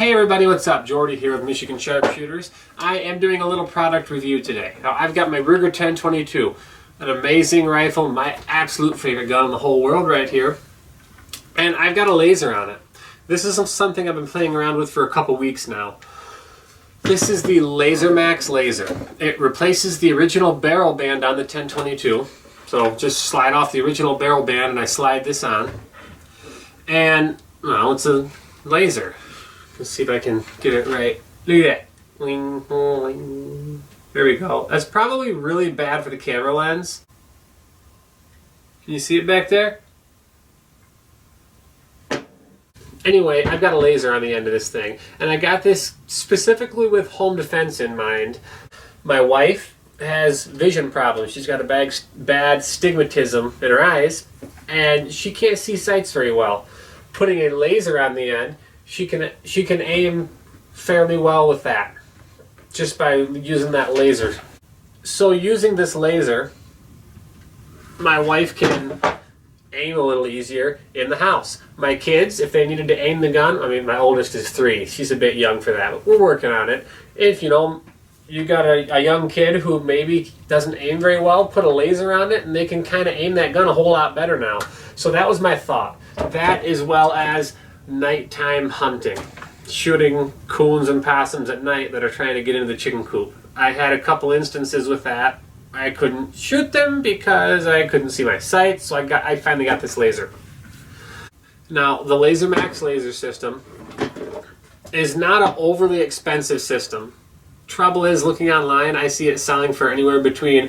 Hey everybody, what's up? Jordy here with Michigan Sharpshooters. I am doing a little product review today. Now I've got my Rger 1022, an amazing rifle, my absolute favorite gun in the whole world right here. And I've got a laser on it. This is something I've been playing around with for a couple weeks now. This is the lasermax laser. It replaces the original barrel band on the 1022. So just slide off the original barrel band and I slide this on. And well, it's a laser. Let's see if I can get it right. Look at that. Wing, wing. There we go. That's probably really bad for the camera lens. Can you see it back there? Anyway, I've got a laser on the end of this thing. And I got this specifically with home defense in mind. My wife has vision problems. She's got a bad stigmatism in her eyes. And she can't see sights very well. Putting a laser on the end, she can aim fairly well with that, just by using that laser. So using this laser, my wife can aim a little easier in the house. My kids, if they needed to aim the gun, I mean my oldest is 3, she's a bit young for that, but we're working on it. If you got a young kid who maybe doesn't aim very well, put a laser on it and they can kind of aim that gun a whole lot better now. So that was my thought. That as well as nighttime hunting, shooting coons and possums at night that are trying to get into the chicken coop. I had a couple instances with that. I couldn't shoot them because I couldn't see my sights, so I finally got this laser. Now, the lasermax laser system is not an overly expensive system. Trouble is, looking online, I see it selling for anywhere between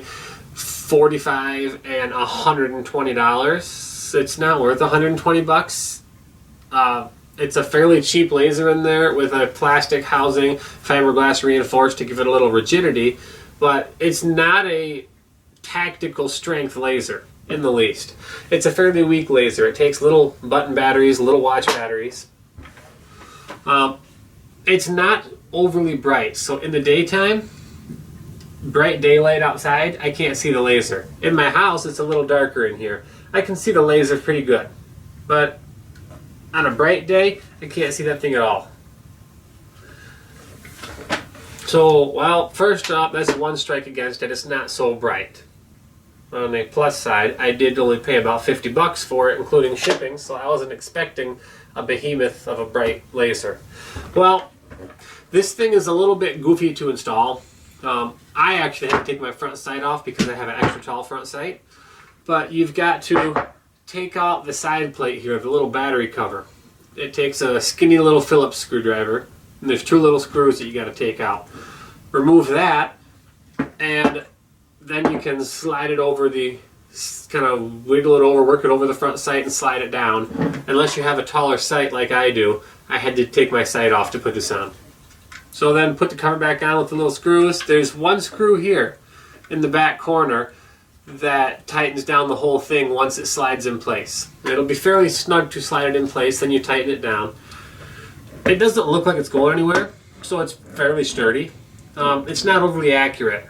$45 and $120. It's not worth $120. It's a fairly cheap laser in there with a plastic housing, fiberglass reinforced to give it a little rigidity, but it's not a tactical strength laser in the least. It's a fairly weak laser. It takes little button batteries, little watch batteries. It's not overly bright, so in the daytime, bright daylight outside, I can't see the laser. In my house, it's a little darker in here. I can see the laser pretty good, but on a bright day, I can't see that thing at all. So, well, first off, that's one strike against it. It's not so bright. On the plus side, I did only pay about $50 for it, including shipping, so I wasn't expecting a behemoth of a bright laser. Well, this thing is a little bit goofy to install. I actually had to take my front sight off because I have an extra tall front sight. But you've got to take out the side plate here, the little battery cover. It takes a skinny little Phillips screwdriver, and there's 2 little screws that you got to take out. Remove that, and then you can slide it over kind of wiggle it over, work it over the front sight and slide it down. Unless you have a taller sight like I do, I had to take my sight off to put this on. So then put the cover back on with the little screws. There's one screw here in the back corner that tightens down the whole thing once it slides in place. It'll be fairly snug to slide it in place, then you tighten it down. It doesn't look like it's going anywhere, so it's fairly sturdy. It's not overly accurate.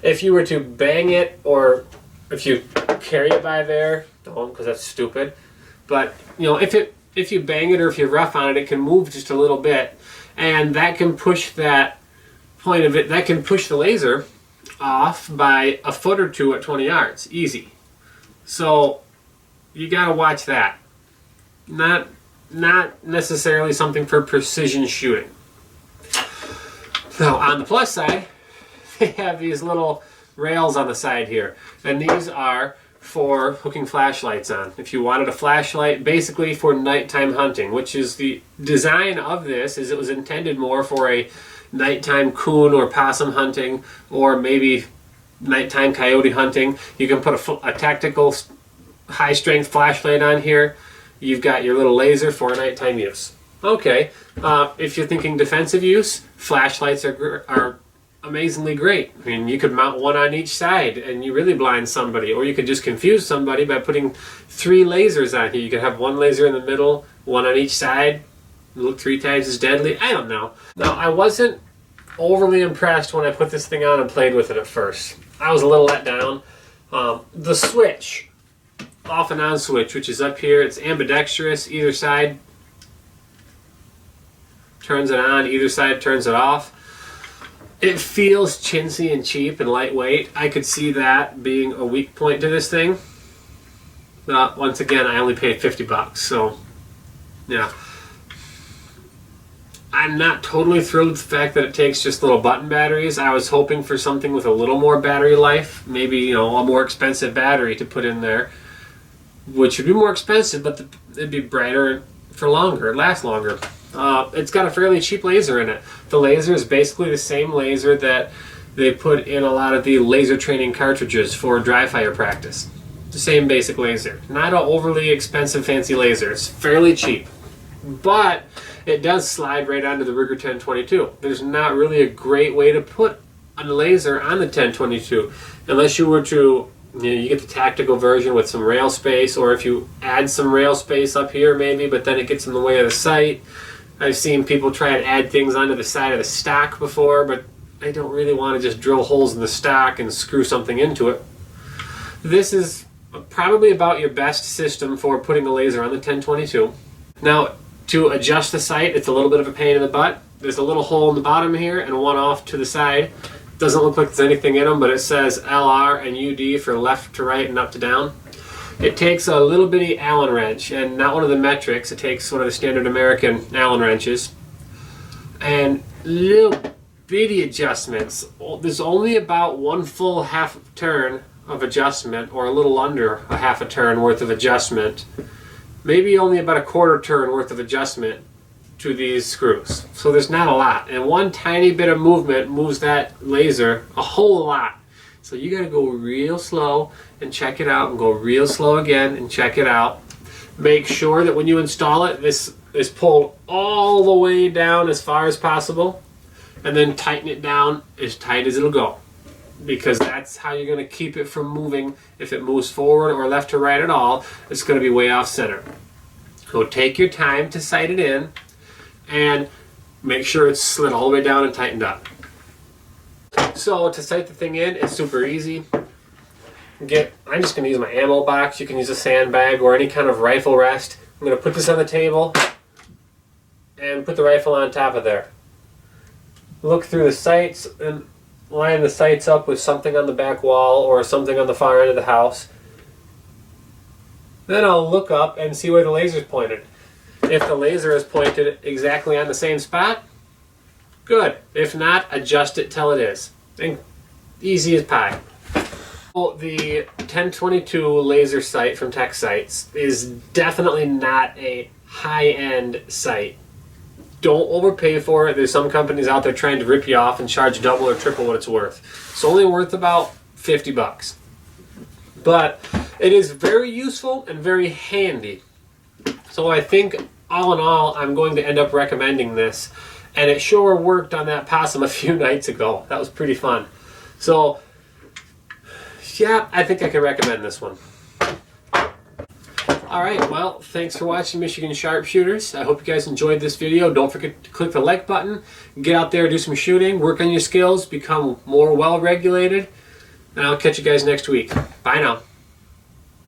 If you were to bang it, or if you carry it by there, don't, because that's stupid. But if you bang it or if you're rough on it, it can move just a little bit, and that can push that point of it. That can push the laser off by a foot or 2 at 20 yards, easy. So you got to watch that. Not necessarily something for precision shooting. Now on the plus side, they have these little rails on the side here, and these are for hooking flashlights on. If you wanted a flashlight basically for nighttime hunting, which is the design of this, is it was intended more for a nighttime coon or possum hunting, or maybe nighttime coyote hunting. You can put a tactical high-strength flashlight on here. You've got your little laser for nighttime use. Okay, if you're thinking defensive use, flashlights are amazingly great. I mean, you could mount one on each side and you really blind somebody, or you could just confuse somebody by putting 3 lasers on here. You could have 1 laser in the middle, 1 on each side, look 3 times as deadly. I don't know. Now, I wasn't overly impressed when I put this thing on and played with it at first. I was a little let down. The switch, off and on switch, which is up here, it's ambidextrous either side. turns it on, either side turns it off. It feels chintzy and cheap and lightweight. I could see that being a weak point to this thing. Once again, I only paid 50 bucks, so yeah. I'm not totally thrilled with the fact that it takes just little button batteries. I was hoping for something with a little more battery life. Maybe, you know, a more expensive battery to put in there, which would be more expensive, but it'd be brighter for longer, it'd last longer. It's got a fairly cheap laser in it. The laser is basically the same laser that they put in a lot of the laser training cartridges for dry fire practice. The same basic laser. Not an overly expensive fancy laser. It's fairly cheap. But it does slide right onto the Rger 1022. There's not really a great way to put a laser on the 1022 unless you were to, you know, you get the tactical version with some rail space, or if you add some rail space up here maybe, but then it gets in the way of the sight. I've seen people try and add things onto the side of the stock before, but I don't really want to just drill holes in the stock and screw something into it. This is probably about your best system for putting a laser on the 1022. Now, to adjust the sight, it's a little bit of a pain in the butt. There's a little hole in the bottom here and one off to the side. Doesn't look like there's anything in them, but it says LR and UD for left to right and up to down. It takes a little bitty Allen wrench, and not one of the metrics. It takes one of the standard American Allen wrenches. And little bitty adjustments. There's only about one full half turn of adjustment, or a little under a half a turn worth of adjustment. Maybe only about a quarter turn worth of adjustment to these screws. So there's not a lot. And one tiny bit of movement moves that laser a whole lot. So you gotta go real slow and check it out, and go real slow again and check it out. Make sure that when you install it, this is pulled all the way down as far as possible, and then tighten it down as tight as it'll go, because that's how you're gonna keep it from moving. If it moves forward or left to right at all, it's gonna be way off center. So take your time to sight it in, and make sure it's slid all the way down and tightened up. So to sight the thing in, it's super easy. I'm just going to use my ammo box. You can use a sandbag or any kind of rifle rest. I'm going to put this on the table and put the rifle on top of there. Look through the sights and line the sights up with something on the back wall or something on the far end of the house. Then I'll look up and see where the laser's pointed. If the laser is pointed exactly on the same spot, good. If not, adjust it till it is. And easy as pie. Well, the 1022 laser sight from Tech Sights is definitely not a high-end sight. Don't overpay for it. There's some companies out there trying to rip you off and charge double or triple what it's worth. It's only worth about 50 bucks. But it is very useful and very handy. So I think all in all, I'm going to end up recommending this. And it sure worked on that possum a few nights ago. That was pretty fun. So, yeah, I think I can recommend this one. Alright, well, thanks for watching Michigan Sharpshooters. I hope you guys enjoyed this video. Don't forget to click the like button. Get out there, do some shooting, work on your skills, become more well-regulated. And I'll catch you guys next week. Bye now.